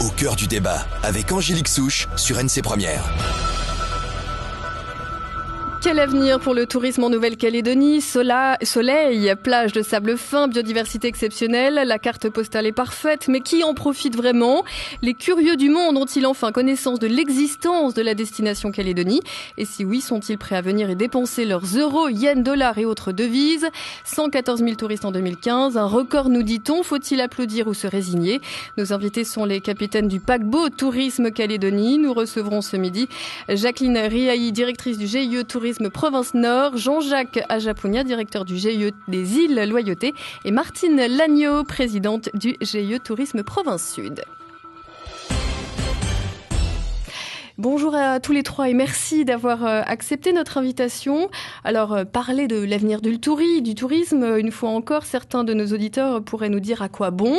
Au cœur du débat, avec Angélique Souche sur NC Première. Quel avenir pour le tourisme en Nouvelle-Calédonie? Soleil, plage de sable fin, biodiversité exceptionnelle, la carte postale est parfaite, mais qui en profite vraiment? Les curieux du monde ont-ils enfin connaissance de l'existence de la destination Calédonie? Et si oui, sont-ils prêts à venir et dépenser leurs euros, yens, dollars et autres devises? 114 000 touristes en 2015, un record nous dit-on, faut-il applaudir ou se résigner? Nos invités sont les capitaines du paquebot Tourisme Calédonie. Nous recevrons ce midi Jacqueline Riahi, directrice du GIE Tourisme Province Nord, Jean-Jacques Ajapunia, directeur du GIE des îles Loyauté, et Martine Lagneau, présidente du GIE Tourisme Province Sud. Bonjour à tous les trois et merci d'avoir accepté notre invitation. Alors, parler de l'avenir du tourisme, une fois encore, certains de nos auditeurs pourraient nous dire à quoi bon.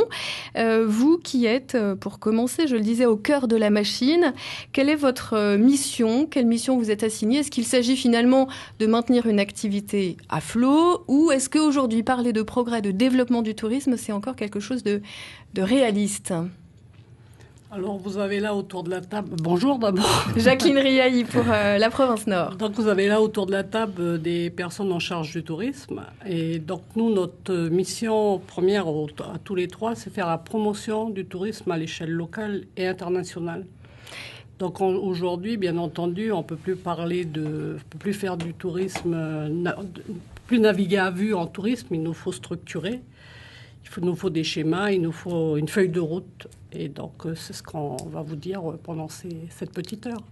Vous qui êtes, pour commencer, je le disais, au cœur de la machine, quelle est votre mission? Quelle mission vous êtes assignée? Est-ce qu'il s'agit finalement de maintenir une activité à flot ou est-ce qu'aujourd'hui, parler de progrès, de développement du tourisme, c'est encore quelque chose de réaliste? Alors, vous avez là autour de la table... Bonjour d'abord. Jacqueline Riahi pour la Province Nord. Donc, vous avez là autour de la table des personnes en charge du tourisme. Et donc, nous, notre mission première à tous les trois, c'est faire la promotion du tourisme à l'échelle locale et internationale. Donc, aujourd'hui, bien entendu, on peut plus faire du tourisme, plus naviguer à vue en tourisme. Il nous faut structurer. Il nous faut des schémas, il nous faut une feuille de route. Et donc, c'est ce qu'on va vous dire pendant cette petite heure.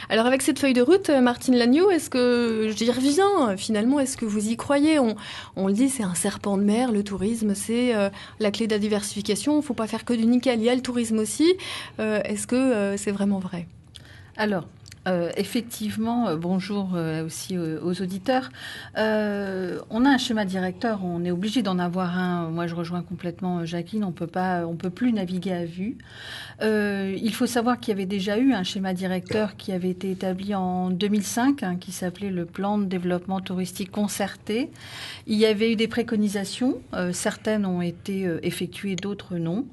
Alors, avec cette feuille de route, Martine Lagneau, est-ce que, j'y reviens, finalement, est-ce que vous y croyez? On le dit, c'est un serpent de mer, le tourisme, c'est la clé de la diversification. Il ne faut pas faire que du nickel, il y a le tourisme aussi. Est-ce que c'est vraiment vrai? Alors, effectivement, bonjour aussi aux auditeurs. On a un schéma directeur, on est obligé d'en avoir un. Moi, je rejoins complètement Jacqueline, on peut plus naviguer à vue. Il faut savoir qu'il y avait déjà eu un schéma directeur qui avait été établi en 2005, qui s'appelait le plan de développement touristique concerté. Il y avait eu des préconisations, certaines ont été effectuées, d'autres non.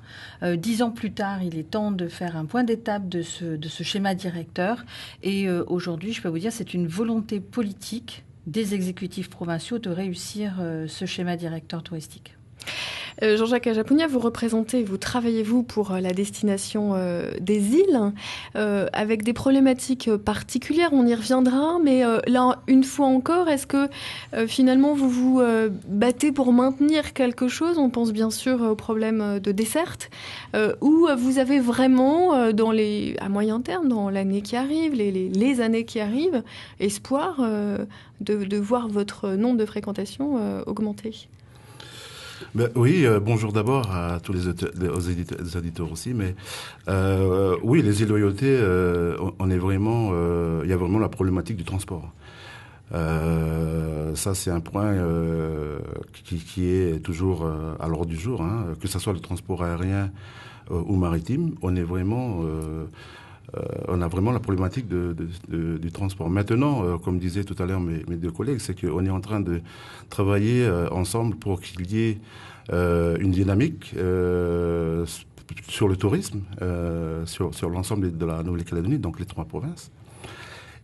10 ans plus tard, il est temps de faire un point d'étape de ce schéma directeur. Et aujourd'hui, je peux vous dire, c'est une volonté politique des exécutifs provinciaux de réussir ce schéma directeur touristique. Jean-Jacques Ajapunia, vous travaillez pour la destination des îles, avec des problématiques particulières, on y reviendra, mais là, une fois encore, est-ce que finalement vous vous battez pour maintenir quelque chose? On pense bien sûr au problème de desserte, ou vous avez vraiment, à moyen terme, dans l'année qui arrive, les années qui arrivent, espoir de voir votre nombre de fréquentations augmenter? Oui, bonjour d'abord à tous les auditeurs aussi, mais oui, les îles Loyauté, on est vraiment, il y a vraiment la problématique du transport. Ça, c'est un point qui est toujours à l'ordre du jour, que ce soit le transport aérien ou maritime, on est vraiment... on a vraiment la problématique du transport. Maintenant, comme disaient tout à l'heure mes deux collègues, c'est qu'on est en train de travailler ensemble pour qu'il y ait une dynamique sur le tourisme, sur l'ensemble de la Nouvelle-Calédonie, donc les 3 provinces.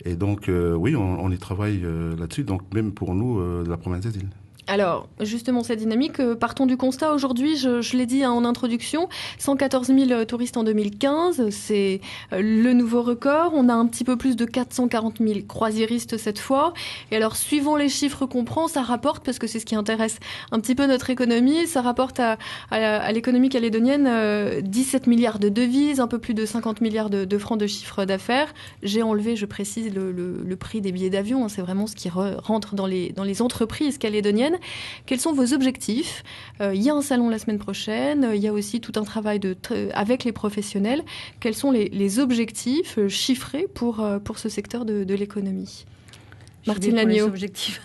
Et donc, oui, on y travaille là-dessus, donc même pour nous, de la province des îles. Alors, justement, cette dynamique, partons du constat. Aujourd'hui, je l'ai dit en introduction, 114 000 touristes en 2015, c'est le nouveau record. On a un petit peu plus de 440 000 croisiéristes cette fois. Et alors, suivant les chiffres qu'on prend, ça rapporte, parce que c'est ce qui intéresse un petit peu notre économie, ça rapporte à l'économie calédonienne 17 milliards de devises, un peu plus de 50 milliards de francs de chiffre d'affaires. J'ai enlevé, je précise, le prix des billets d'avion. C'est vraiment ce qui rentre dans les entreprises calédoniennes. Quels sont vos objectifs? Il y a un salon la semaine prochaine, il y a aussi tout un travail avec les professionnels. Quels sont les objectifs chiffrés pour ce secteur de l'économie? Martine pour les Lagneau. objectifs.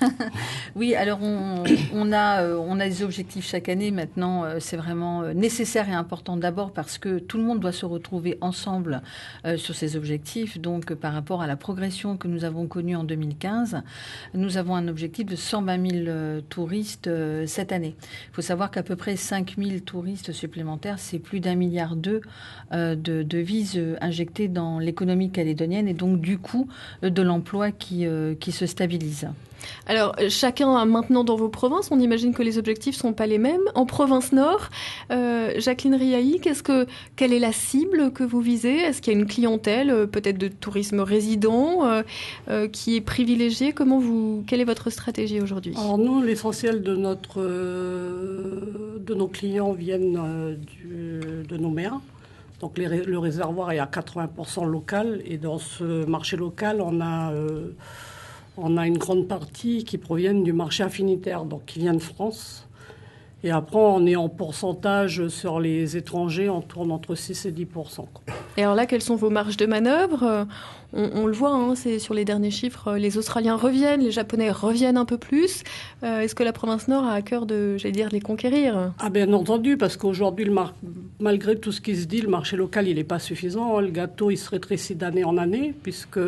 Oui, alors on a des objectifs chaque année. Maintenant, c'est vraiment nécessaire et important d'abord parce que tout le monde doit se retrouver ensemble sur ces objectifs. Donc, par rapport à la progression que nous avons connue en 2015, nous avons un objectif de 120 000 touristes cette année. Il faut savoir qu'à peu près 5 000 touristes supplémentaires, c'est plus d'1,2 milliard de devises injectées dans l'économie calédonienne et donc du coup de l'emploi qui se stabilise. Alors, chacun maintenant dans vos provinces, on imagine que les objectifs ne sont pas les mêmes. En province Nord, Jacqueline Riahi, quelle est la cible que vous visez ? Est-ce qu'il y a une clientèle, peut-être de tourisme résident, qui est privilégiée ? Quelle est votre stratégie aujourd'hui ? Alors nous, l'essentiel de nos clients viennent de nos mers. Donc le réservoir est à 80% local et dans ce marché local, on a une grande partie qui proviennent du marché affinitaire, donc qui vient de France. Et après, on est en pourcentage sur les étrangers, on tourne entre 6 et 10%. Et alors là, quelles sont vos marges de manœuvre ? On le voit, hein, c'est sur les derniers chiffres, les Australiens reviennent, les Japonais reviennent un peu plus. Est-ce que la province Nord a à cœur de les conquérir ? Ah bien entendu, parce qu'aujourd'hui, malgré tout ce qui se dit, le marché local, il n'est pas suffisant. Le gâteau, il se rétrécit d'année en année, puisque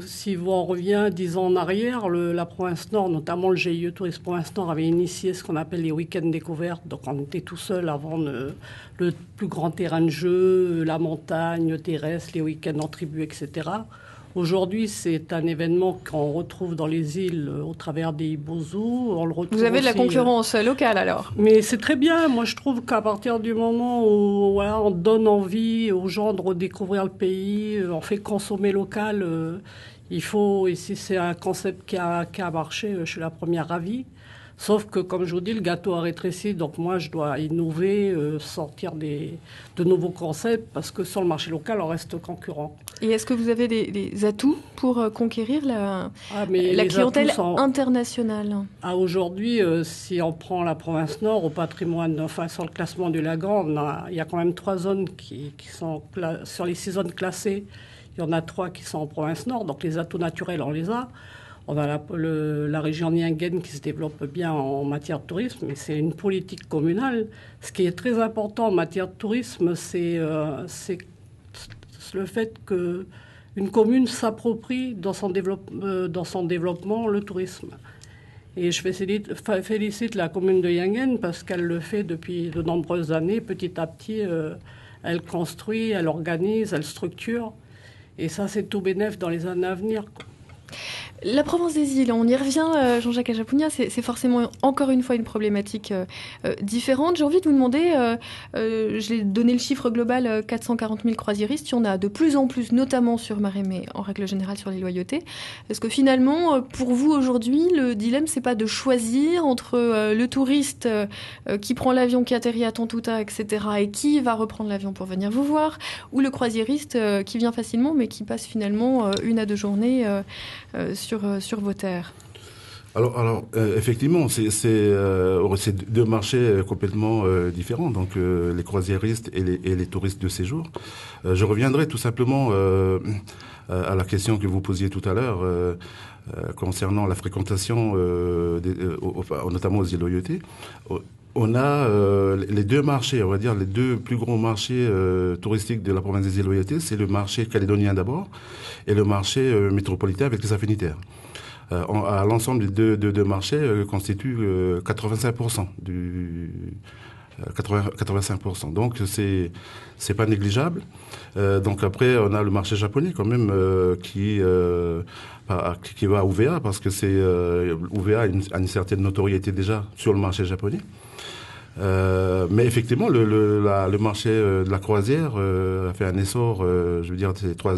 si on revient 10 ans en arrière, la province Nord, notamment le GIE Tourisme Province Nord, avait initié ce qu'on appelle les week-ends découvertes. Donc on était tout seul avant le plus grand terrain de jeu, la montagne terrestre, les week-ends en tribu, etc. Aujourd'hui, c'est un événement qu'on retrouve dans les îles au travers des Ibozu. Vous avez de la concurrence locale alors ? Mais c'est très bien. Moi, je trouve qu'à partir du moment où on donne envie aux gens de redécouvrir le pays, on fait consommer local, il faut, et si c'est un concept qui a marché, je suis la première ravie. Sauf que, comme je vous dis, le gâteau a rétréci, donc moi, je dois innover, sortir de nouveaux concepts, parce que sur le marché local, on reste concurrent. Et est-ce que vous avez des atouts pour conquérir la clientèle internationale ? Aujourd'hui, si on prend la province Nord, au patrimoine, enfin sur le classement du Lagan, il y a quand même 3 zones qui sont, sur les 6 zones classées, il y en a 3 qui sont en province Nord, donc les atouts naturels, on les a. On a la région Nianguen qui se développe bien en matière de tourisme, mais c'est une politique communale. Ce qui est très important en matière de tourisme, c'est le fait qu'une commune s'approprie dans son développement le tourisme. Et je félicite la commune de Nianguen parce qu'elle le fait depuis de nombreuses années. Petit à petit, elle construit, elle organise, elle structure. Et ça, c'est tout bénef dans les années à venir. La province des îles, on y revient, Jean-Jacques Ajapunia, c'est forcément encore une fois une problématique différente. J'ai envie de vous demander, j'ai donné le chiffre global, 440 000 croisiéristes, il y en a de plus en plus, notamment sur Marais, mais en règle générale sur les Loyautés. Est-ce que finalement, pour vous aujourd'hui, le dilemme, c'est pas de choisir entre le touriste qui prend l'avion, qui atterrit à Tontouta, etc., et qui va reprendre l'avion pour venir vous voir, ou le croisiériste qui vient facilement, mais qui passe finalement 1 à 2 journées sur vos terres? Alors effectivement, c'est 2 marchés complètement différents, donc les croisiéristes et les touristes de séjour. Je reviendrai tout simplement à la question que vous posiez tout à l'heure concernant la fréquentation, notamment aux îles Loyauté. On a les 2 marchés, on va dire les 2 plus gros marchés touristiques de la province des îles Loyauté, c'est le marché calédonien d'abord et le marché métropolitain avec les affinitaires. À l'ensemble des deux marchés constituent 85% 85%. Donc c'est pas négligeable. Donc après on a le marché japonais quand même qui va à UVA parce que UVA a une certaine notoriété déjà sur le marché japonais. Mais effectivement, le marché de la croisière a fait un essor, je veux dire, ces trois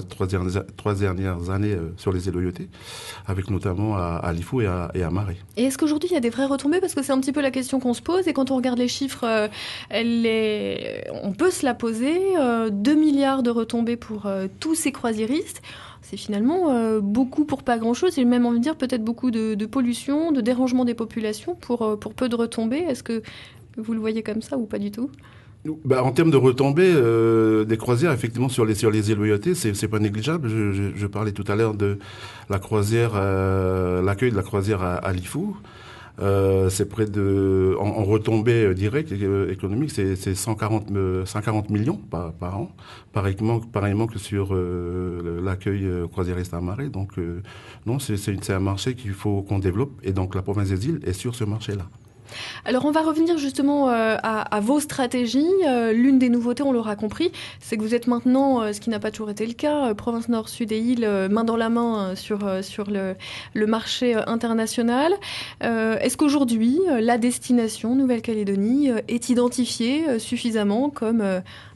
dernières années sur les îles Loyauté, avec notamment à Lifou et à Marais. Et est-ce qu'aujourd'hui, il y a des vraies retombées ? Parce que c'est un petit peu la question qu'on se pose. Et quand on regarde les chiffres, on peut se la poser. 2 milliards de retombées pour tous ces croisiéristes. C'est finalement beaucoup pour pas grand-chose. J'ai même envie de dire peut-être beaucoup de pollution, de dérangement des populations pour peu de retombées. Est-ce que vous le voyez comme ça ou pas du tout ? En termes de retombées des croisières, effectivement, sur les îles Loyauté, c'est pas négligeable. Je parlais tout à l'heure de la croisière, l'accueil de la croisière à Lifou. C'est près de, en retombées directes économiques, c'est 140 millions par an, pareillement que sur l'accueil croisiériste à marée. Donc non, c'est un marché qu'il faut qu'on développe, et donc la province des îles est sur ce marché-là. Alors on va revenir justement à vos stratégies. L'une des nouveautés, on l'aura compris, c'est que vous êtes maintenant, ce qui n'a pas toujours été le cas, province nord, sud et îles, main dans la main sur le marché international. Est-ce qu'aujourd'hui, la destination Nouvelle-Calédonie est identifiée suffisamment comme,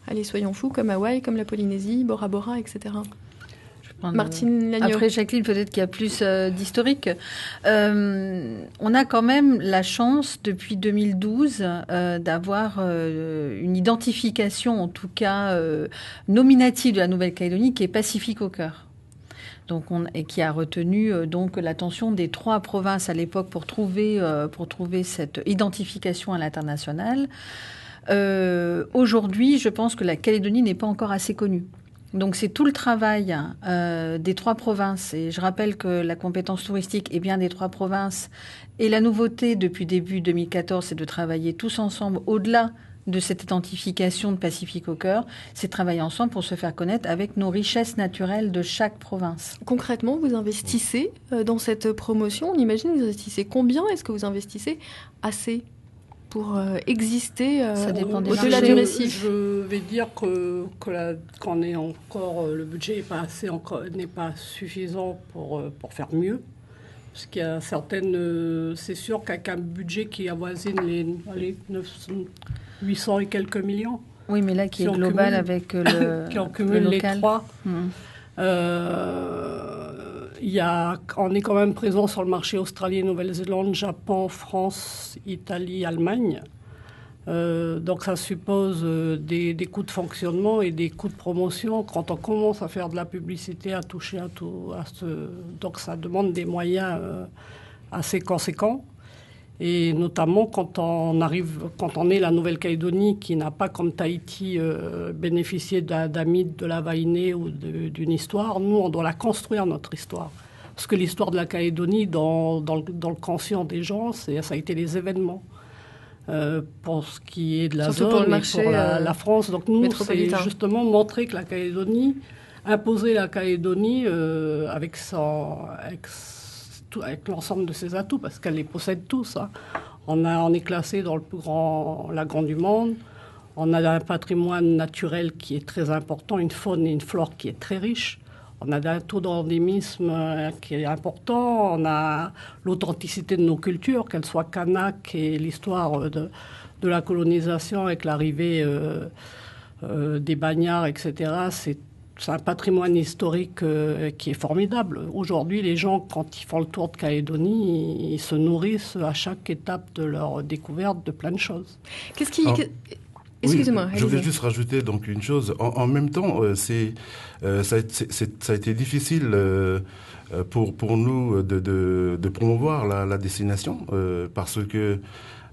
allez soyons fous, comme Hawaï, comme la Polynésie, Bora Bora, etc. Martine Lagneau. Après Jacqueline, peut-être qu'il y a plus d'historique. On a quand même la chance, depuis 2012, d'avoir une identification, en tout cas nominative de la Nouvelle-Calédonie, qui est Pacifique au cœur. Donc et qui a retenu donc l'attention des 3 provinces à l'époque pour trouver cette identification à l'international. Aujourd'hui, je pense que la Calédonie n'est pas encore assez connue. Donc c'est tout le travail des 3 provinces. Et je rappelle que la compétence touristique est bien des 3 provinces. Et la nouveauté depuis début 2014, c'est de travailler tous ensemble au-delà de cette identification de Pacifique au cœur. C'est travailler ensemble pour se faire connaître avec nos richesses naturelles de chaque province. Concrètement, vous investissez dans cette promotion. On imagine, vous investissez combien? Est-ce que vous investissez assez pour exister au-delà du récif? Je vais dire que qu'on est encore, le budget n'est pas suffisant pour faire mieux. Parce qu'il y a certaines, c'est sûr qu'avec un budget qui avoisine les 800 et quelques millions. Oui, mais là qui est global avec qui en cumule les 3. On est quand même présent sur le marché australien, Nouvelle-Zélande, Japon, France, Italie, Allemagne. Donc ça suppose des coûts de fonctionnement et des coûts de promotion. Quand on commence à faire de la publicité, à toucher à tout, donc ça demande des moyens assez conséquents. Et notamment quand on est la Nouvelle-Calédonie, qui n'a pas comme Tahiti bénéficié d'un mythe, de la vainée ou d'une histoire, nous on doit la construire, notre histoire. Parce que l'histoire de la Calédonie, dans le conscient des gens, ça a été les événements. Pour ce qui est de la zone, pour le marché, et pour la France. Donc nous, c'est justement montrer que la Calédonie, imposer la Calédonie avec l'ensemble de ses atouts, parce qu'elle les possède tous. Hein. On est classé dans le plus grand lagon du monde. On a un patrimoine naturel qui est très important, une faune et une flore qui est très riche. On a un taux d'endémisme qui est important. On a l'authenticité de nos cultures, qu'elles soient kanak et l'histoire de la colonisation avec l'arrivée des bagnards, etc. C'est un patrimoine historique qui est formidable. Aujourd'hui, les gens, quand ils font le tour de Calédonie, ils se nourrissent à chaque étape de leur découverte de plein de choses. Qu'est-ce qui... Excusez-moi. Oui, je voulais juste rajouter donc une chose. En même temps, ça a été difficile pour nous de promouvoir la destination parce que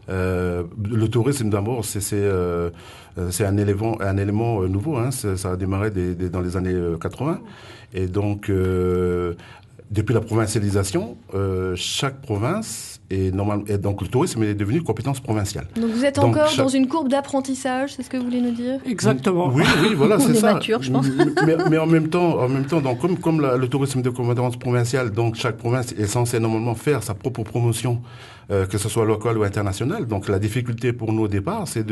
le tourisme d'abord c'est un élément nouveau. Hein, ça a démarré dans les années 80 et donc depuis la provincialisation, chaque province et donc le tourisme est devenu compétence provinciale. Donc vous êtes encore dans une courbe d'apprentissage, c'est ce que vous voulez nous dire? Exactement. Oui, voilà, c'est ça. Mature, je pense. Mais en même temps, donc comme le tourisme de compétence provinciale, donc chaque province est censée normalement faire sa propre promotion, que ce soit local ou international. Donc la difficulté pour nous au départ, c'est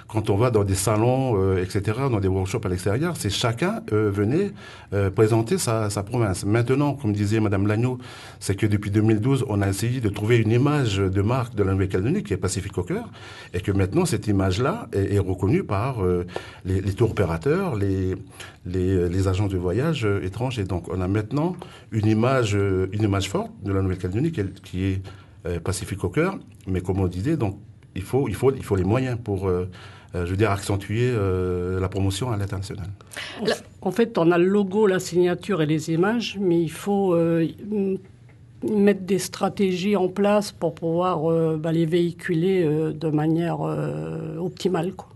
quand on va dans des salons, etc., dans des workshops à l'extérieur, c'est chacun venait présenter sa province. Maintenant, comme disait Madame Lagneau, c'est que depuis 2012, on a essayé de trouver une image de marque de la Nouvelle-Calédonie qui est Pacifique au cœur, et que maintenant cette image-là est reconnue par les tour opérateurs, les agents de voyage étrangers. Donc on a maintenant une image forte de la Nouvelle-Calédonie qui est Pacifique au cœur, mais comme on disait, donc il faut les moyens pour accentuer la promotion à l'international. En fait, on a le logo, la signature et les images, mais il faut mettre des stratégies en place pour pouvoir les véhiculer de manière optimale, quoi.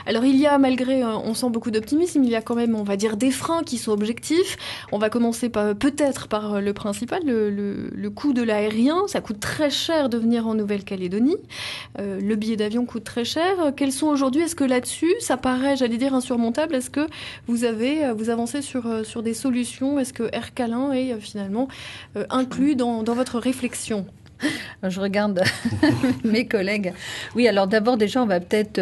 Alors il y a, malgré, on sent beaucoup d'optimisme, il y a quand même, on va dire, des freins qui sont objectifs. On va commencer peut-être par le principal, le coût de l'aérien. Ça coûte très cher de venir en Nouvelle-Calédonie. Le billet d'avion coûte très cher. Quels sont aujourd'hui, est-ce que là-dessus, ça paraît, j'allais dire, insurmontable? Est-ce que vous avancez sur des solutions? Est-ce que Air Calin est finalement inclus dans votre réflexion? Je regarde mes collègues. Oui, alors d'abord, déjà, on va peut-être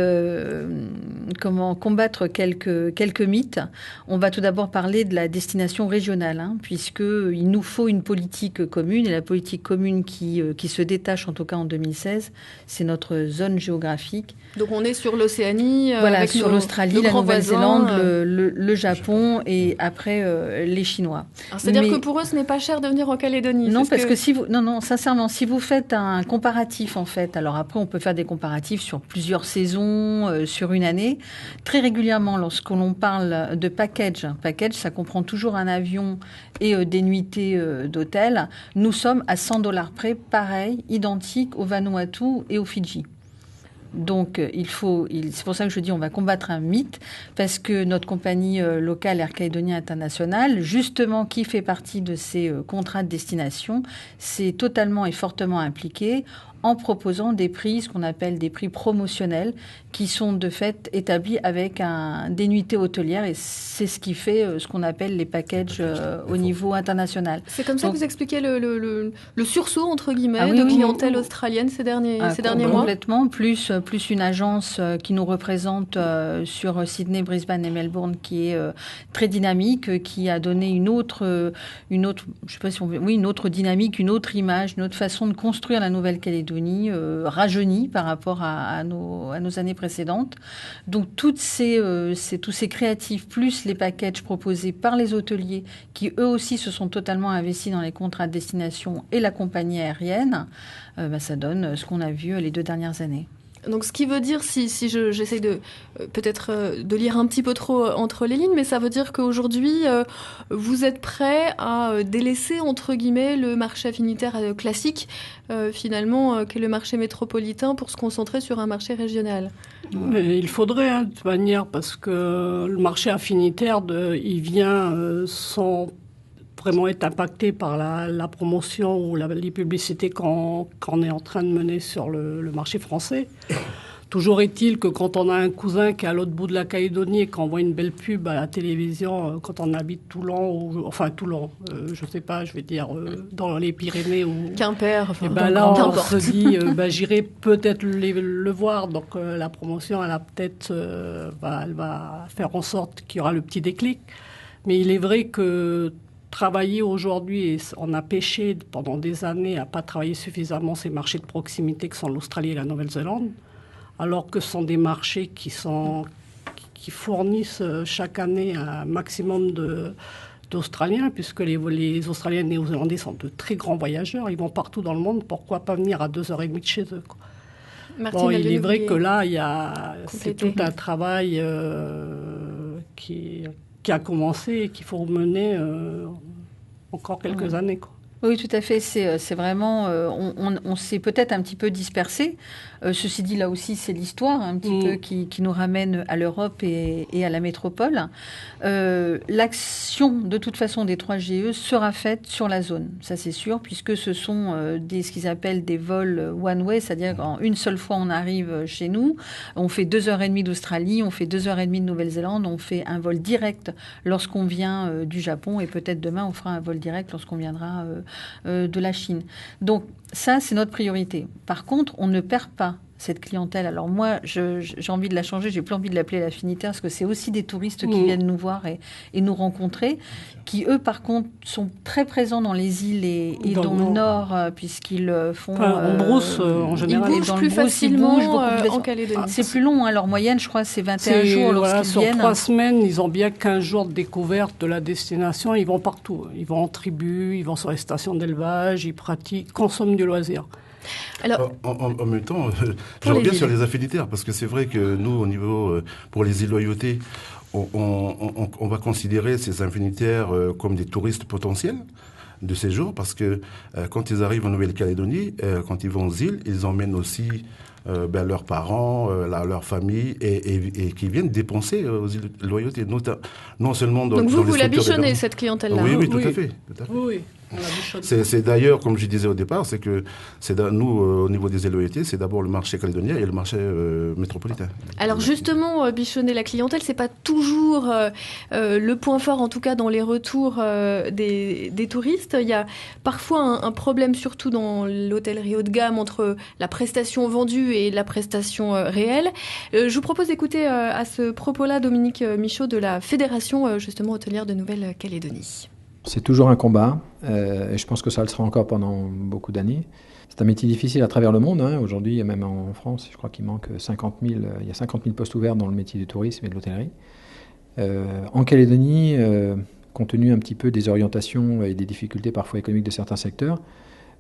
combattre quelques mythes. On va tout d'abord parler de la destination régionale, puisqu'il nous faut une politique commune. Et la politique commune qui se détache, en tout cas en 2016, c'est notre zone géographique. Donc on est sur l'Océanie, voilà, avec sur l'Australie, la Nouvelle-Zélande, le Japon et après les Chinois. C'est-à-dire que pour eux, ce n'est pas cher de venir en Calédonie. Non, parce que sincèrement, si vous faites un comparatif, en fait, alors après, on peut faire des comparatifs sur plusieurs saisons, sur une année. Très régulièrement, lorsqu'on parle de package, ça comprend toujours un avion et des nuitées d'hôtel. Nous sommes à $100 près, pareil, identique au Vanuatu et au Fidji. Donc, c'est pour ça que je dis on va combattre un mythe, parce que notre compagnie locale Air Calédonie International, justement, qui fait partie de ces contrats de destination, s'est totalement et fortement impliquée en proposant des prix, ce qu'on appelle des prix promotionnels, qui sont de fait établis avec des nuitées hôtelières, et c'est ce qui fait ce qu'on appelle les packages au niveau international. C'est comme ça que vous expliquez le sursaut, entre guillemets, de clientèle australienne ces derniers mois? Complètement, plus une agence qui nous représente sur Sydney, Brisbane et Melbourne, qui est très dynamique, qui a donné une autre dynamique, une autre image, une autre façon de construire la Nouvelle-Calédonie, rajeunie par rapport à nos années précédentes. Donc tous ces créatifs, plus les packages proposés par les hôteliers, qui eux aussi se sont totalement investis dans les contrats de destination et la compagnie aérienne, ça donne ce qu'on a vu les 2 dernières années. Donc, ce qui veut dire, si j'essaie de peut-être de lire un petit peu trop entre les lignes, mais ça veut dire qu'aujourd'hui, vous êtes prêt à délaisser, entre guillemets, le marché affinitaire classique, finalement, qui est le marché métropolitain, pour se concentrer sur un marché régional. Mais il faudrait, de toute manière, parce que le marché affinitaire, il vient sans vraiment être impacté par la promotion ou les publicités qu'on est en train de mener sur le marché français. Toujours est-il que quand on a un cousin qui est à l'autre bout de la Calédonie et qu'on voit une belle pub à la télévision, quand on habite Toulon, je sais pas, je vais dire dans les Pyrénées ou Quimper, là on se dit, j'irai peut-être le voir. Donc la promotion, elle a peut-être, elle va faire en sorte qu'il y aura le petit déclic. Mais il est vrai que travailler aujourd'hui, on a pêché pendant des années à pas travailler suffisamment ces marchés de proximité que sont l'Australie et la Nouvelle-Zélande, alors que ce sont des marchés qui fournissent chaque année un maximum d'Australiens, puisque les Australiens et les Néo-Zélandais sont de très grands voyageurs, ils vont partout dans le monde, pourquoi pas venir à 2h30 de chez eux, quoi. Martine, il est vrai que là, c'est tout un travail qui a commencé et qu'il faut mener encore quelques années, quoi. Oui, tout à fait. C'est vraiment... on s'est peut-être un petit peu dispersé. Ceci dit, là aussi, c'est l'histoire un petit peu qui nous ramène à l'Europe et à la métropole. L'action, de toute façon, des 3GE sera faite sur la zone. Ça, c'est sûr, puisque ce sont ce qu'ils appellent des vols one-way, c'est-à-dire qu'en une seule fois, on arrive chez nous. On fait 2h30 d'Australie, on fait 2h30 de Nouvelle-Zélande, on fait un vol direct lorsqu'on vient du Japon, et peut-être demain, on fera un vol direct lorsqu'on viendra de la Chine. Donc ça, c'est notre priorité. Par contre, on ne perd pas cette clientèle. Alors moi, j'ai envie de la changer, j'ai plus envie de l'appeler l'affinitaire, parce que c'est aussi des touristes qui viennent nous voir et nous rencontrer, qui eux, par contre, sont très présents dans les îles et dans le nord, puisqu'ils font... en brousse, en général. Ils bougent plus facilement en Calédonie. C'est plus long, leur moyenne, je crois, c'est 21 jours lorsqu'ils viennent. Sur 3 semaines, ils ont bien 15 jours de découverte de la destination, ils vont partout. Ils vont en tribu, ils vont sur les stations d'élevage, ils pratiquent, consomment du loisir. Alors, en même temps, je reviens sur les affinitaires, parce que c'est vrai que nous, au niveau, pour les îles Loyauté, on va considérer ces affinitaires comme des touristes potentiels de séjour, parce que quand ils arrivent en Nouvelle-Calédonie, quand ils vont aux îles, ils emmènent aussi leurs parents, leur famille, et qui viennent dépenser aux îles loyauté, non seulement dans Donc dans les vous la structures bichonnez, d'hébergement. cette clientèle-là. Oui, hein. oui, tout Oui. à fait. Oui, on l'a bichonné. C'est d'ailleurs, comme je disais au départ, c'est que nous, au niveau des LOET, c'est d'abord le marché calédonien et le marché métropolitain. Alors justement, bichonner la clientèle, c'est pas toujours le point fort, en tout cas dans les retours des touristes. Il y a parfois un problème, surtout dans l'hôtellerie haut de gamme, entre la prestation vendue et la prestation réelle. Je vous propose d'écouter à ce propos-là Dominique Michaud de la Fédération justement hôtelière de Nouvelle-Calédonie. C'est toujours un combat, et je pense que ça le sera encore pendant beaucoup d'années. C'est un métier difficile à travers le monde. Hein. Aujourd'hui, même en France, je crois qu'il manque 50 000, il y a 50 000 postes ouverts dans le métier du tourisme et de l'hôtellerie. En Calédonie, compte tenu un petit peu des orientations et des difficultés parfois économiques de certains secteurs,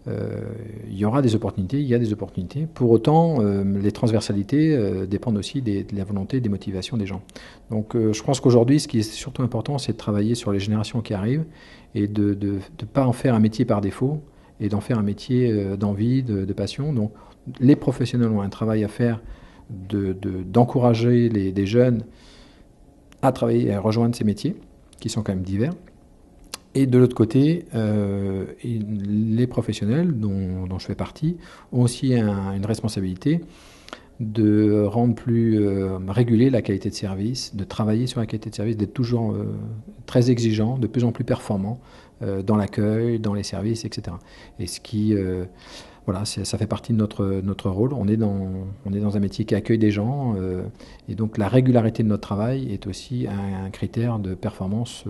il y aura des opportunités, il y a des opportunités. Pour autant, les transversalités dépendent aussi de la volonté, des motivations des gens. Donc je pense qu'aujourd'hui, ce qui est surtout important, c'est de travailler sur les générations qui arrivent et de ne pas en faire un métier par défaut et d'en faire un métier d'envie, de passion. Donc les professionnels ont un travail à faire d'encourager des jeunes à travailler et à rejoindre ces métiers, qui sont quand même divers. Et de l'autre côté, les professionnels, dont je fais partie, ont aussi une responsabilité de rendre plus régulée la qualité de service, de travailler sur la qualité de service, d'être toujours très exigeant, de plus en plus performant dans l'accueil, dans les services, etc. Et ce qui, ça fait partie de notre rôle. On est dans un métier qui accueille des gens, et donc la régularité de notre travail est aussi un critère de performance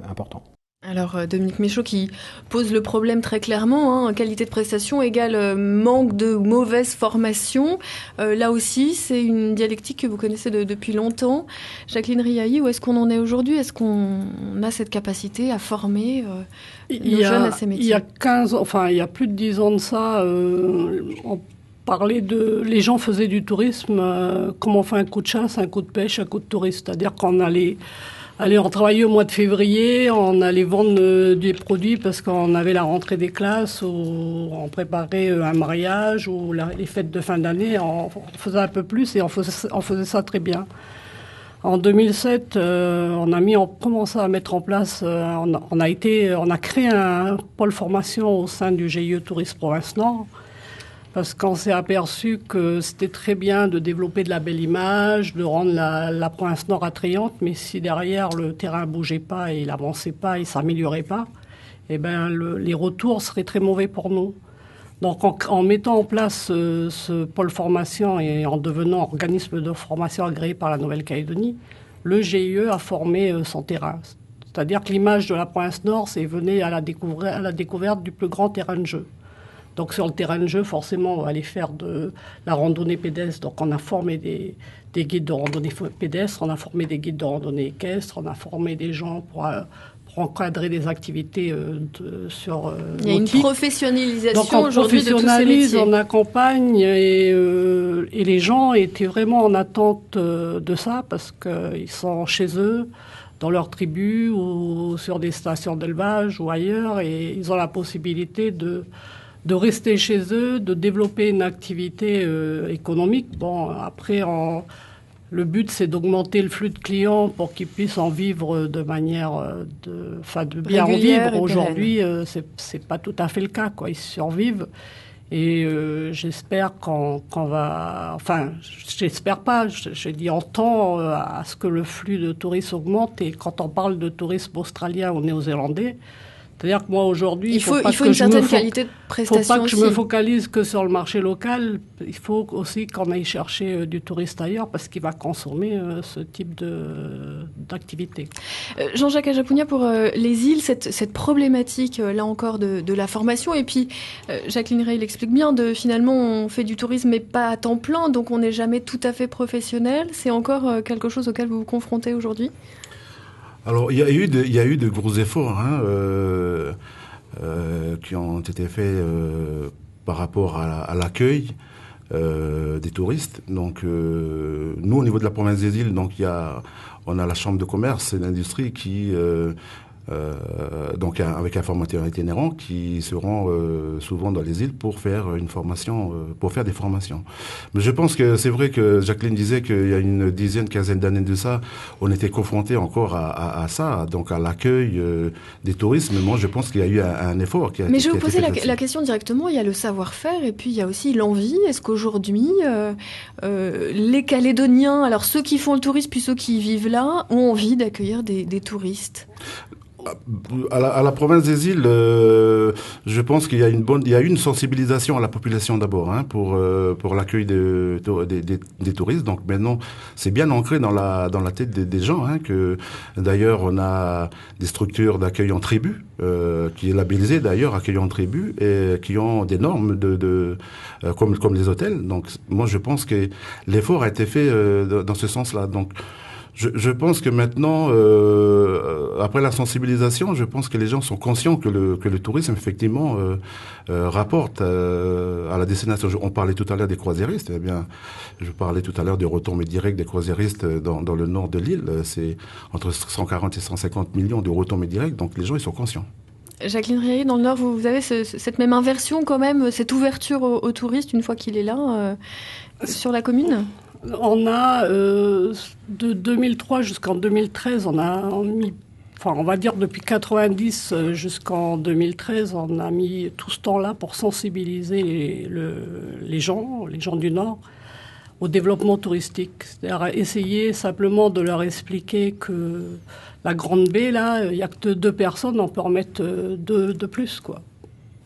important. Alors Dominique Michaud qui pose le problème très clairement, qualité de prestation égale manque de ou mauvaise formation. Là aussi, c'est une dialectique que vous connaissez depuis longtemps. Jacqueline Riahi, où est-ce qu'on en est aujourd'hui ? Est-ce qu'on a cette capacité à former nos jeunes à ces métiers ? Il y a plus de 10 ans de ça, on parlait les gens faisaient du tourisme comme on fait un coup de chasse, un coup de pêche, un coup de touriste. C'est-à-dire qu'on on travaillait au mois de février, on allait vendre des produits parce qu'on avait la rentrée des classes ou on préparait un mariage ou les fêtes de fin d'année. On faisait un peu plus et on faisait ça très bien. En 2007, on a commencé à mettre en place, on a créé un pôle formation au sein du GIE Tourisme Province Nord. Parce qu'on s'est aperçu que c'était très bien de développer de la belle image, de rendre la province nord attrayante, mais si derrière le terrain bougeait pas et il avançait pas, il s'améliorait pas, les retours seraient très mauvais pour nous. Donc en mettant en place ce pôle formation et en devenant organisme de formation agréé par la Nouvelle-Calédonie, le GIE a formé son terrain. C'est-à-dire que l'image de la province nord, c'est venir à la découverte du plus grand terrain de jeu. Donc sur le terrain de jeu, forcément, on va aller faire de la randonnée pédestre. Donc on a formé des guides de randonnée pédestre, on a formé des guides de randonnée équestre, on a formé des gens pour encadrer des activités sur Il y a une professionnalisation donc on aujourd'hui de tous ces métiers. On accompagne et les gens étaient vraiment en attente de ça parce qu'ils sont chez eux, dans leur tribu ou sur des stations d'élevage ou ailleurs et ils ont la possibilité de rester chez eux, de développer une activité économique. Bon, après, le but, c'est d'augmenter le flux de clients pour qu'ils puissent en vivre de manière de bien en vivre. Aujourd'hui, c'est pas tout à fait le cas, quoi. Ils survivent. Et j'espère qu'on va... Enfin, j'espère pas. J'ai dit on tend à ce que le flux de touristes augmente. Et quand on parle de tourisme australien ou néo-zélandais, c'est-à-dire que moi, aujourd'hui, il faut une certaine qualité de prestation. Il ne faut pas que aussi. je me focalise que sur le marché local. Il faut aussi qu'on aille chercher du touriste ailleurs parce qu'il va consommer ce type d'activité. Jean-Jacques Ajapunia, pour les îles, cette problématique, là encore, de la formation. Et puis, Jacqueline Rey l'explique bien, finalement, on fait du tourisme, mais pas à temps plein, donc on n'est jamais tout à fait professionnel. C'est encore quelque chose auquel vous vous confrontez aujourd'hui ? Alors, il y a eu de gros efforts qui ont été faits par rapport à l'accueil des touristes. Donc, nous, au niveau de la province des îles, donc on a la chambre de commerce et d'industrie qui donc avec un formateur itinérant qui se rend souvent dans les îles pour faire une formation, pour faire des formations. Mais je pense que c'est vrai que Jacqueline disait qu'il y a une dizaine, quinzaine d'années de ça, on était confronté encore à ça, donc à l'accueil des touristes. Mais moi, je pense qu'il y a eu un effort qui a Mais été je vais vous poser fait la question directement. Il y a le savoir-faire et puis il y a aussi l'envie. Est-ce qu'aujourd'hui, les Calédoniens, alors ceux qui font le tourisme puis ceux qui y vivent là, ont envie d'accueillir des touristes? À la province des îles, je pense qu'il y a une sensibilisation à la population d'abord, pour l'accueil des touristes. Donc maintenant, c'est bien ancré dans la tête des gens, que d'ailleurs on a des structures d'accueil en tribu, qui est labellisée d'ailleurs accueil en tribu et qui ont des normes comme les hôtels. Donc moi je pense que l'effort a été fait dans ce sens-là. Donc je pense que maintenant, après la sensibilisation, je pense que les gens sont conscients que le tourisme, effectivement, rapporte à la destination. On parlait tout à l'heure des croisiéristes. Eh bien, je parlais tout à l'heure des retombées directes des croisiéristes dans le nord de l'île. C'est entre 140 et 150 millions de retombées directes. Donc, les gens, ils sont conscients. Jacqueline Rieri, dans le Nord, vous avez cette même inversion quand même, cette ouverture aux touristes une fois qu'il est là, sur la commune ? On a, de 2003 jusqu'en 2013, on va dire depuis 90 jusqu'en 2013, on a mis tout ce temps-là pour sensibiliser les gens du Nord au développement touristique. C'est-à-dire essayer simplement de leur expliquer que la Grande Baie, là, il n'y a que 2 personnes, on peut en mettre 2 de plus, quoi.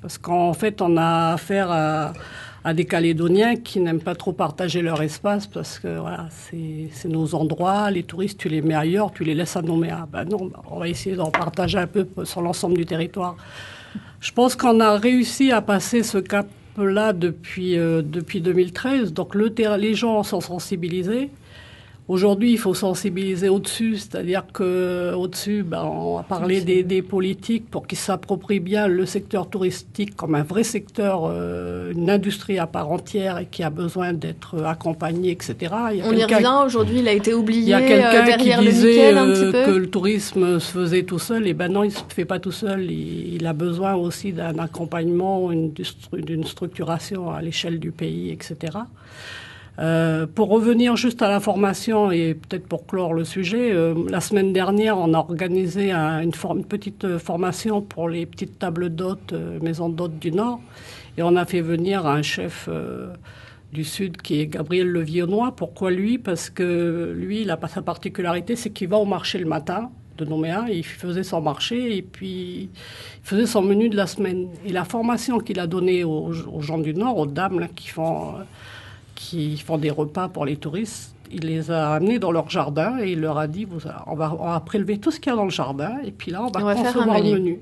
Parce qu'en fait, on a affaire à des Calédoniens qui n'aiment pas trop partager leur espace parce que voilà, c'est nos endroits, les touristes, tu les mets ailleurs, tu les laisses à Nouméa. Non, on va essayer d'en partager un peu sur l'ensemble du territoire. Je pense qu'on a réussi à passer ce cap-là depuis 2013, donc les gens sont sensibilisés. Aujourd'hui, il faut sensibiliser au-dessus, c'est-à-dire qu'au-dessus, on va parler des politiques pour qu'ils s'approprient bien le secteur touristique comme un vrai secteur, une industrie à part entière et qui a besoin d'être accompagné, etc. On y revient, aujourd'hui, il a été oublié. Il y a quelqu'un derrière qui le disait nickel, un petit peu. que le tourisme se faisait tout seul. Et non, il ne se fait pas tout seul. Il a besoin aussi d'un accompagnement, d'une structuration à l'échelle du pays, etc. Pour revenir juste à la formation et peut-être pour clore le sujet, la semaine dernière, on a organisé une petite formation pour les petites tables d'hôtes, maisons d'hôtes du Nord. Et on a fait venir un chef du Sud qui est Gabriel Levionnois. Pourquoi lui ? Parce que lui, il a sa particularité, c'est qu'il va au marché le matin de Nouméa, il faisait son marché et puis il faisait son menu de la semaine. Et la formation qu'il a donnée aux gens du Nord, aux dames là, qui font des repas pour les touristes, il les a amenés dans leur jardin et il leur a dit on va prélever tout ce qu'il y a dans le jardin et puis là on va concevoir le menu.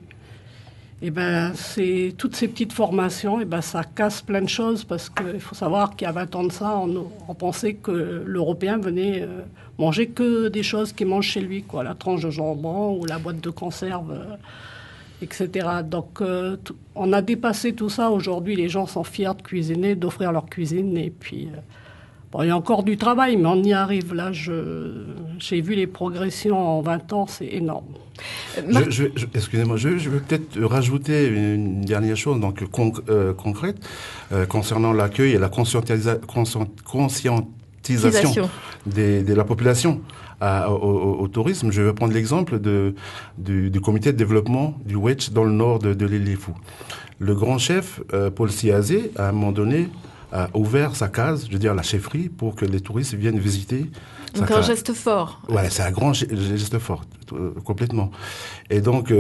Et c'est toutes ces petites formations, ça casse plein de choses parce qu'il faut savoir qu'il y a 20 ans de ça, on pensait que l'Européen venait manger que des choses qu'il mange chez lui, quoi, la tranche de jambon ou la boîte de conserve, etc. Donc, on a dépassé tout ça. Aujourd'hui, les gens sont fiers de cuisiner, d'offrir leur cuisine. Et puis, il y a encore du travail, mais on y arrive. Là, j'ai vu les progressions en 20 ans, c'est énorme. Excusez-moi, je veux peut-être rajouter une dernière chose donc concrète concernant l'accueil et la conscientisation de la population au tourisme. Je vais prendre l'exemple du comité de développement du Wedge dans le nord de l'île des Fous. Le grand chef, Paul Siazé, à un moment donné, a ouvert sa case, je veux dire la chefferie, pour que les touristes viennent visiter. Donc un geste fort. Ouais, c'est un grand geste fort, complètement. Et donc,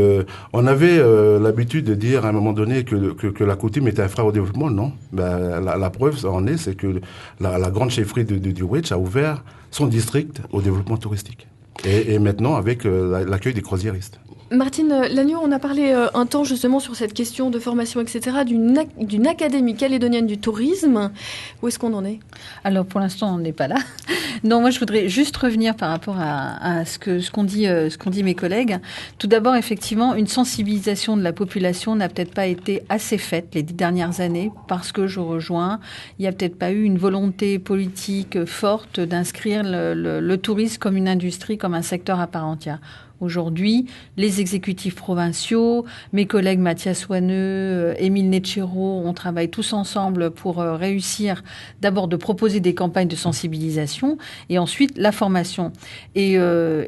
on avait l'habitude de dire à un moment donné que la coutume était un frein au développement. Non, la preuve en est, c'est que la grande chefferie du Wedge a ouvert son district au développement touristique. Et maintenant, avec l'accueil des croisiéristes. Martine Lagneau, on a parlé un temps justement sur cette question de formation, etc., d'une académie calédonienne du tourisme. Où est-ce qu'on en est ? Alors, pour l'instant, on n'est pas là. Non, moi, je voudrais juste revenir par rapport à ce qu'ont dit mes collègues. Tout d'abord, effectivement, une sensibilisation de la population n'a peut-être pas été assez faite les 10 dernières années, parce que je rejoins, il n'y a peut-être pas eu une volonté politique forte d'inscrire le tourisme comme une industrie, comme un secteur à part entière. Aujourd'hui, les exécutifs provinciaux, mes collègues Mathias Wanneux, Émile Netchero, on travaille tous ensemble pour réussir d'abord de proposer des campagnes de sensibilisation et ensuite la formation. Et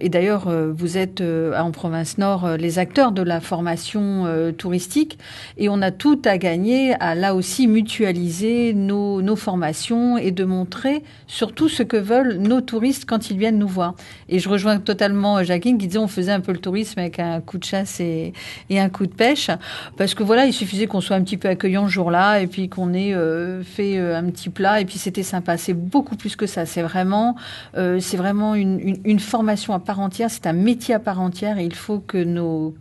d'ailleurs, vous êtes en Province Nord les acteurs de la formation touristique et on a tout à gagner à là aussi mutualiser nos formations et de montrer surtout ce que veulent nos touristes quand ils viennent nous voir. Et je rejoins totalement Jacqueline qui disait on faisait un peu le tourisme avec un coup de chasse et un coup de pêche. Parce que voilà, il suffisait qu'on soit un petit peu accueillant ce jour-là et puis qu'on ait fait un petit plat et puis c'était sympa. C'est beaucoup plus que ça. C'est vraiment une formation à part entière. C'est un métier à part entière et il faut que nos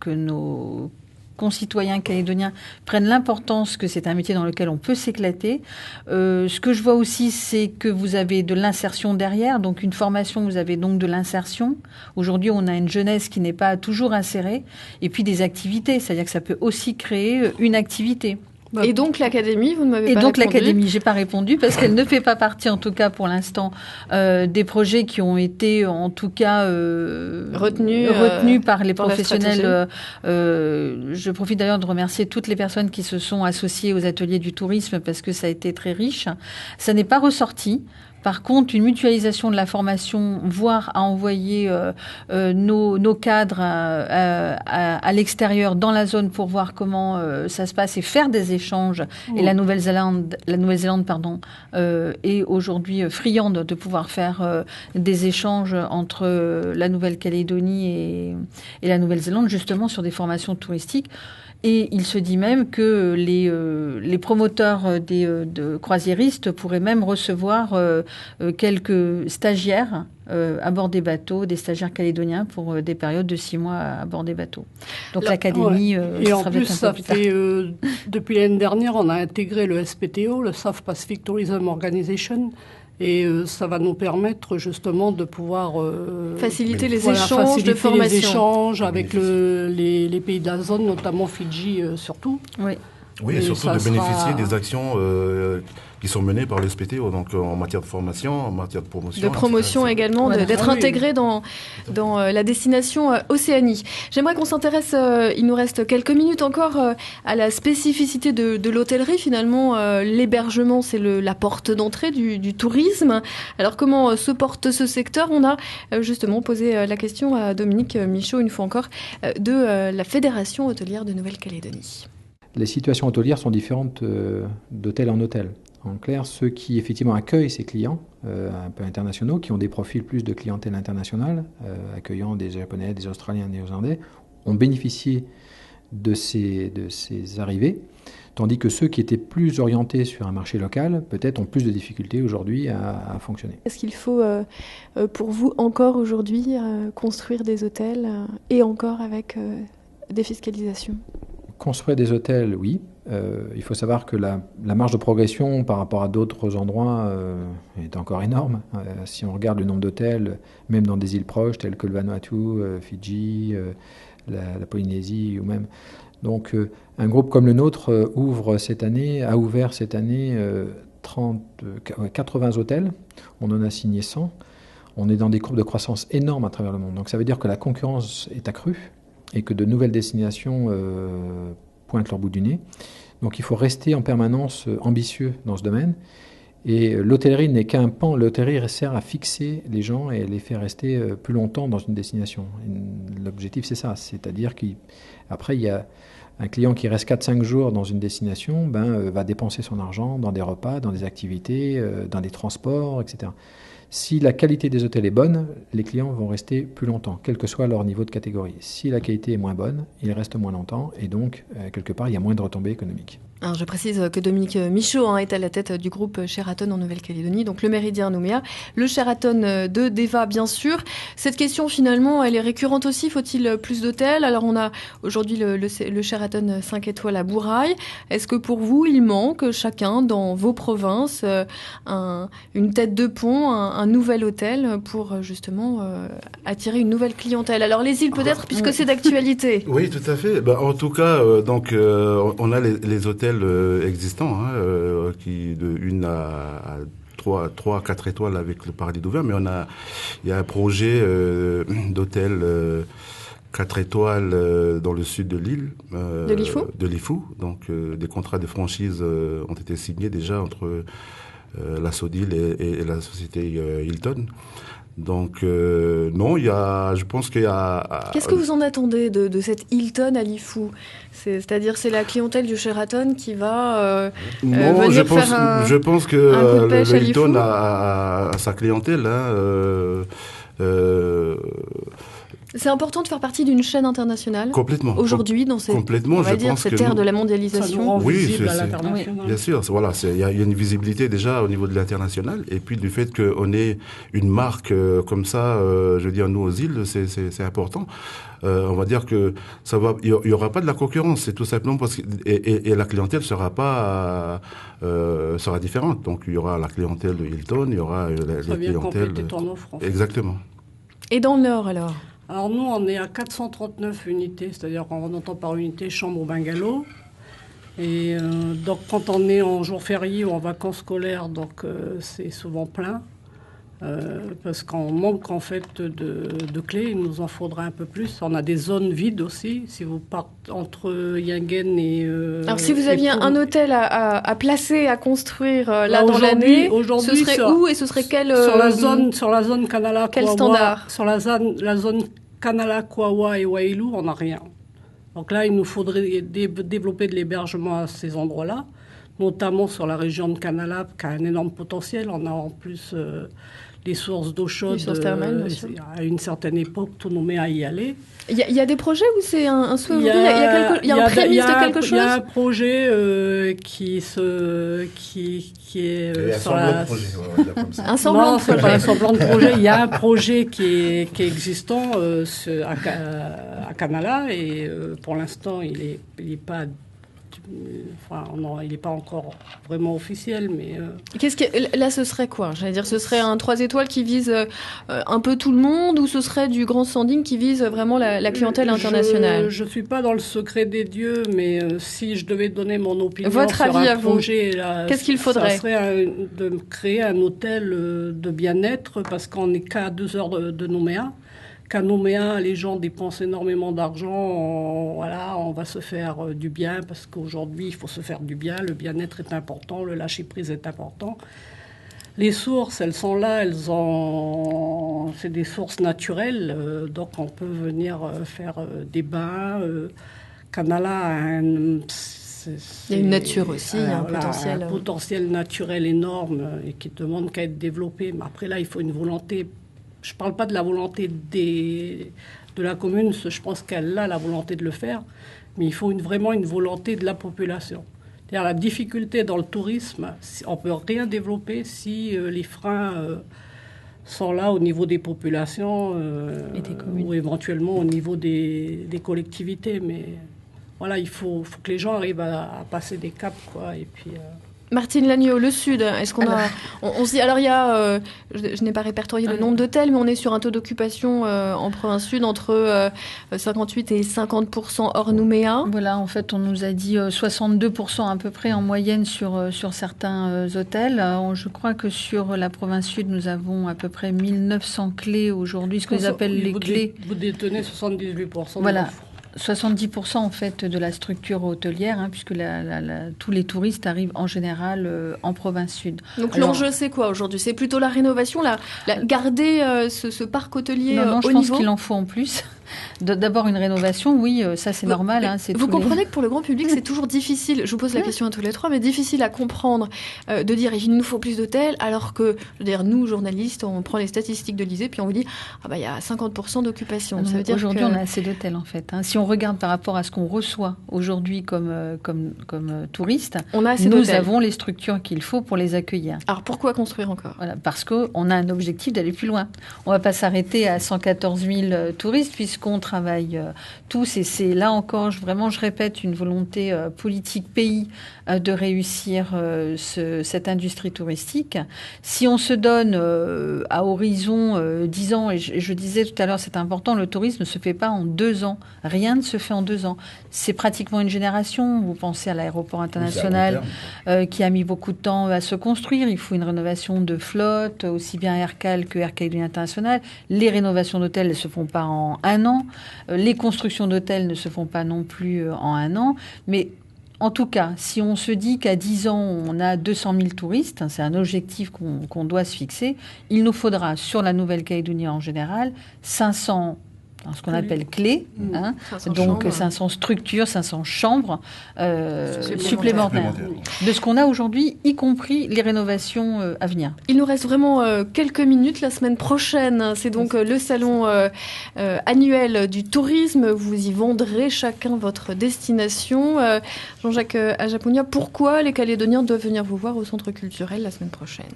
concitoyens calédoniens prennent l'importance que c'est un métier dans lequel on peut s'éclater. Ce que je vois aussi, c'est que vous avez de l'insertion derrière. Donc, une formation, vous avez donc de l'insertion. Aujourd'hui, on a une jeunesse qui n'est pas toujours insérée. Et puis, des activités. C'est-à-dire que ça peut aussi créer une activité. Et donc l'académie, vous ne m'avez pas répondu. Et donc l'académie, j'ai pas répondu parce qu'elle ne fait pas partie, en tout cas pour l'instant, des projets qui ont été, en tout cas, retenus par les professionnels. Je profite d'ailleurs de remercier toutes les personnes qui se sont associées aux ateliers du tourisme parce que ça a été très riche. Ça n'est pas ressorti. Par contre, une mutualisation de la formation, voire à envoyer nos cadres à l'extérieur, dans la zone, pour voir comment ça se passe et faire des échanges. Et la Nouvelle-Zélande, est aujourd'hui friande de pouvoir faire des échanges entre la Nouvelle-Calédonie et la Nouvelle-Zélande, justement sur des formations touristiques. Et il se dit même que les promoteurs de croisiéristes pourraient même recevoir quelques stagiaires à bord des bateaux, des stagiaires calédoniens pour des périodes de 6 mois à bord des bateaux. Donc l'académie et en plus, ça fait depuis l'année dernière, on a intégré le SPTO, le South Pacific Tourism Organization. Et ça va nous permettre justement de pouvoir faciliter les échanges de formation. Les échanges avec les pays de la zone, notamment Fidji surtout. Oui, et surtout de bénéficier des actions qui sont menées par le SPTO, donc en matière de formation, en matière de promotion. De promotion également, d'être intégré dans la destination Océanie. J'aimerais qu'on s'intéresse, il nous reste quelques minutes encore, à la spécificité de l'hôtellerie. Finalement, l'hébergement, c'est la porte d'entrée du tourisme. Alors comment se porte ce secteur ? On a justement posé la question à Dominique Michaud, une fois encore, de la Fédération hôtelière de Nouvelle-Calédonie. Les situations hôtelières sont différentes d'hôtel en hôtel. En clair, ceux qui effectivement accueillent ces clients un peu internationaux, qui ont des profils plus de clientèle internationale, accueillant des Japonais, des Australiens, des Néo-Zélandais, ont bénéficié de ces arrivées, tandis que ceux qui étaient plus orientés sur un marché local, peut-être ont plus de difficultés aujourd'hui à fonctionner. Est-ce qu'il faut, pour vous, encore aujourd'hui, construire des hôtels et encore avec des fiscalisations ? Construire des hôtels, oui. Il faut savoir que la marge de progression par rapport à d'autres endroits est encore énorme. Si on regarde le nombre d'hôtels, même dans des îles proches telles que le Vanuatu, Fidji, la Polynésie ou même. Donc un groupe comme le nôtre a ouvert cette année 80 hôtels. On en a signé 100. On est dans des courbes de croissance énormes à travers le monde. Donc ça veut dire que la concurrence est accrue et que de nouvelles destinations pointent leur bout du nez. Donc il faut rester en permanence ambitieux dans ce domaine. Et l'hôtellerie n'est qu'un pan. L'hôtellerie sert à fixer les gens et les faire rester plus longtemps dans une destination. Et l'objectif, c'est ça. C'est-à-dire qu'après, il y a un client qui reste 4-5 jours dans une destination, va dépenser son argent dans des repas, dans des activités, dans des transports, etc. Si la qualité des hôtels est bonne, les clients vont rester plus longtemps, quel que soit leur niveau de catégorie. Si la qualité est moins bonne, ils restent moins longtemps et donc, quelque part, il y a moins de retombées économiques. Alors, je précise que Dominique Michaud est à la tête du groupe Sheraton en Nouvelle-Calédonie, donc le Méridien Nouméa, le Sheraton de Deva, bien sûr. Cette question, finalement, elle est récurrente aussi. Faut-il plus d'hôtels ? Alors, on a aujourd'hui le Sheraton 5 étoiles à Bourail. Est-ce que pour vous, il manque chacun dans vos provinces une tête de pont, un nouvel hôtel pour justement attirer une nouvelle clientèle ? Alors, les îles peut-être, puisque c'est d'actualité. Oui, tout à fait. En tout cas, on a les hôtels existants, qui de 1 à 3 à 4 étoiles avec le Paradis d'Auvergne, mais il y a un projet d'hôtel 4 étoiles dans le sud de l'île. De Lifou. De Lifou. Donc, des contrats de franchise ont été signés déjà entre la Sodil et la société Hilton. Donc, non, je pense qu'il y a... Qu'est-ce que vous en attendez de cette Hilton à Lifou ? C'est-à-dire, c'est la clientèle du Sheraton qui va non, venir je pense que le Hilton a sa clientèle. C'est important de faire partie d'une chaîne internationale. Complètement. Aujourd'hui, dans cette, complètement, cette ère de la mondialisation. Oui, c'est à l'international. bien sûr. Voilà, il y a une visibilité déjà au niveau de l'international, et puis du fait qu'on ait une marque comme ça, je veux dire, nous aux îles, c'est important. On va dire que il y aura pas de la concurrence, c'est tout simplement parce que et la clientèle sera différente. Donc il y aura la clientèle de Hilton, il y aura la clientèle. Ton offre, en fait. Exactement. Et dans le Nord alors? Alors nous, on est à 439 unités, c'est-à-dire qu'on entend par unité chambre ou bungalow. Et donc quand on est en jour férié ou en vacances scolaires, donc c'est souvent plein. Parce qu'on manque en fait de clés, il nous en faudra un peu plus. On a des zones vides aussi, si vous partez entre Yingen et... Alors si vous aviez un hôtel à placer, à construire là dans l'année, ce serait où et ce serait quel... Sur la zone Kanala, quel Kwawa, standard? Sur la zone Kanala, Kwawa et Wailou, on n'a rien. Donc là, il nous faudrait développer de l'hébergement à ces endroits-là, notamment sur la région de Kanala, qui a un énorme potentiel. On a en plus... les sources d'eau chaude, thermales, à une certaine époque, tout nous met à y aller. Il y a des projets où c'est un souhait aujourd'hui? Il y a un prémisse de quelque chose? Il y a un projet qui est sur la... Un semblant de projet. C'est pas un semblant de projet. Il y a un projet qui est existant à Kanala et pour l'instant, il est pas... Enfin, il n'est pas encore vraiment officiel, mais... Là, ce serait quoi? J'allais dire, ce serait un 3 étoiles qui vise un peu tout le monde, ou ce serait du grand standing qui vise vraiment la clientèle internationale? Je ne suis pas dans le secret des dieux, mais si je devais donner mon opinion Votre avis sur un à vous, projet... qu'est-ce qu'il faudrait? Ça serait de créer un hôtel de bien-être, parce qu'on n'est qu'à 2 heures de Nouméa. Qu'à Nouméa, les gens dépensent énormément d'argent. On va se faire du bien parce qu'aujourd'hui, il faut se faire du bien. Le bien-être est important, le lâcher-prise est important. Les sources, elles sont là, c'est des sources naturelles. Donc, on peut venir faire des bains. Kanala il y a une nature aussi, un potentiel. Un potentiel naturel énorme et qui demande qu'à être développé. Mais après, là, il faut une volonté. Je ne parle pas de la volonté de la commune, je pense qu'elle a la volonté de le faire, mais il faut vraiment une volonté de la population. C'est-à-dire la difficulté dans le tourisme, on ne peut rien développer si les freins sont là au niveau des populations et des communes. Ou éventuellement au niveau des collectivités. Mais voilà, il faut que les gens arrivent à passer des caps, quoi, et puis... Martine Lagneau, le Sud, est-ce qu'on a... On se dit, alors il y a, je n'ai pas répertorié le nombre d'hôtels, mais on est sur un taux d'occupation en province Sud entre 58 et 50% hors Nouméa. Voilà, en fait, on nous a dit 62% à peu près en moyenne sur certains hôtels. Je crois que sur la province Sud, nous avons à peu près 1900 clés aujourd'hui, ce qu'ils appellent les clés. Vous détenez 78%. Voilà. 70% en fait de la structure hôtelière, puisque tous les touristes arrivent en général en province sud. Donc l'enjeu c'est quoi aujourd'hui? C'est plutôt la rénovation, garder ce parc hôtelier non, au niveau? Je pense qu'il en faut en plus. D'abord une rénovation, oui, ça c'est normal. Vous comprenez que pour le grand public c'est toujours difficile, je vous pose la question à tous les trois, mais difficile à comprendre de dire il nous faut plus d'hôtels, alors que je veux dire, nous journalistes on prend les statistiques de l'ISEE puis on vous dit il y a 50% d'occupation. Ça veut dire aujourd'hui on a assez d'hôtels en fait. Si on regarde par rapport à ce qu'on reçoit aujourd'hui comme touristes, nous avons les structures qu'il faut pour les accueillir. Alors pourquoi construire encore? Voilà, parce qu'on a un objectif d'aller plus loin. On ne va pas s'arrêter à 114 000 touristes puisqu'on travaille tous, et c'est là encore, je répète, une volonté politique pays de réussir cette industrie touristique. Si on se donne à horizon 10 ans, et je disais tout à l'heure, c'est important, le tourisme ne se fait pas en 2 ans. Rien ne se fait en 2 ans. C'est pratiquement une génération. Vous pensez à l'aéroport international qui a mis beaucoup de temps à se construire. Il faut une rénovation de flotte, aussi bien Aircal que Air Calédonie International. Les rénovations d'hôtels ne se font pas en 1 an. an. Les constructions d'hôtels ne se font pas non plus en un an. Mais en tout cas, si on se dit qu'à 10 ans, on a 200 000 touristes, c'est un objectif qu'on doit se fixer, il nous faudra, sur la Nouvelle-Calédonie en général, 500 ce qu'on appelle clés, 500 donc chambres. 500 structures, 500 chambres supplémentaires de ce qu'on a aujourd'hui, y compris les rénovations à venir. Il nous reste vraiment quelques minutes la semaine prochaine. C'est donc le salon annuel du tourisme. Vous y vendrez chacun votre destination. Jean-Jacques Ajapunia, pourquoi les Calédoniens doivent venir vous voir au Centre culturel la semaine prochaine?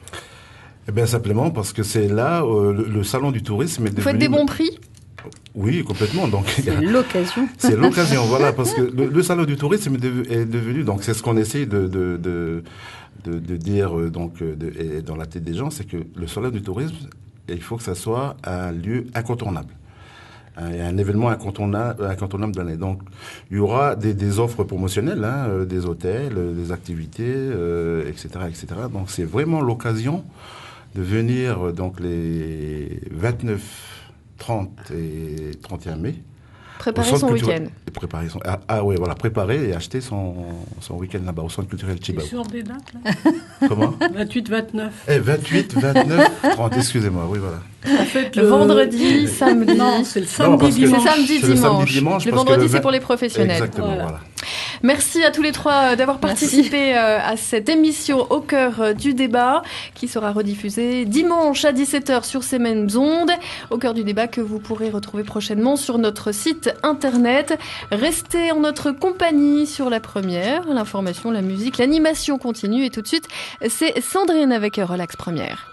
Eh bien, simplement parce que c'est là le salon du tourisme est devenu... Vous faites des bons prix? Oui, complètement. Donc, c'est l'occasion. C'est l'occasion, voilà, parce que le salon du tourisme est devenu, donc c'est ce qu'on essaie de dire et dans la tête des gens, c'est que le salon du tourisme, il faut que ça soit un lieu incontournable. Et un événement incontournable de l'année. Donc, il y aura des offres promotionnelles, des hôtels, des activités, etc., etc. Donc, c'est vraiment l'occasion de venir donc les 29, 30 et 31 mai. Préparer son week-end. Préparer et acheter son week-end là-bas au Centre culturel Tchibao. C'est sur des dates, là? Comment? 28, 29. 28, 29, 30, excusez-moi, oui, voilà. En fait, le vendredi, samedi. Non, c'est le samedi, dimanche. C'est samedi, dimanche. Le vendredi, c'est pour les professionnels. Exactement, voilà. Merci à tous les trois d'avoir participé à cette émission Au cœur du débat qui sera rediffusée dimanche à 17h sur ces mêmes ondes. Au cœur du débat que vous pourrez retrouver prochainement sur notre site internet. Restez en notre compagnie sur la première. L'information, la musique, l'animation continue et tout de suite, c'est Sandrine avec Relax Première.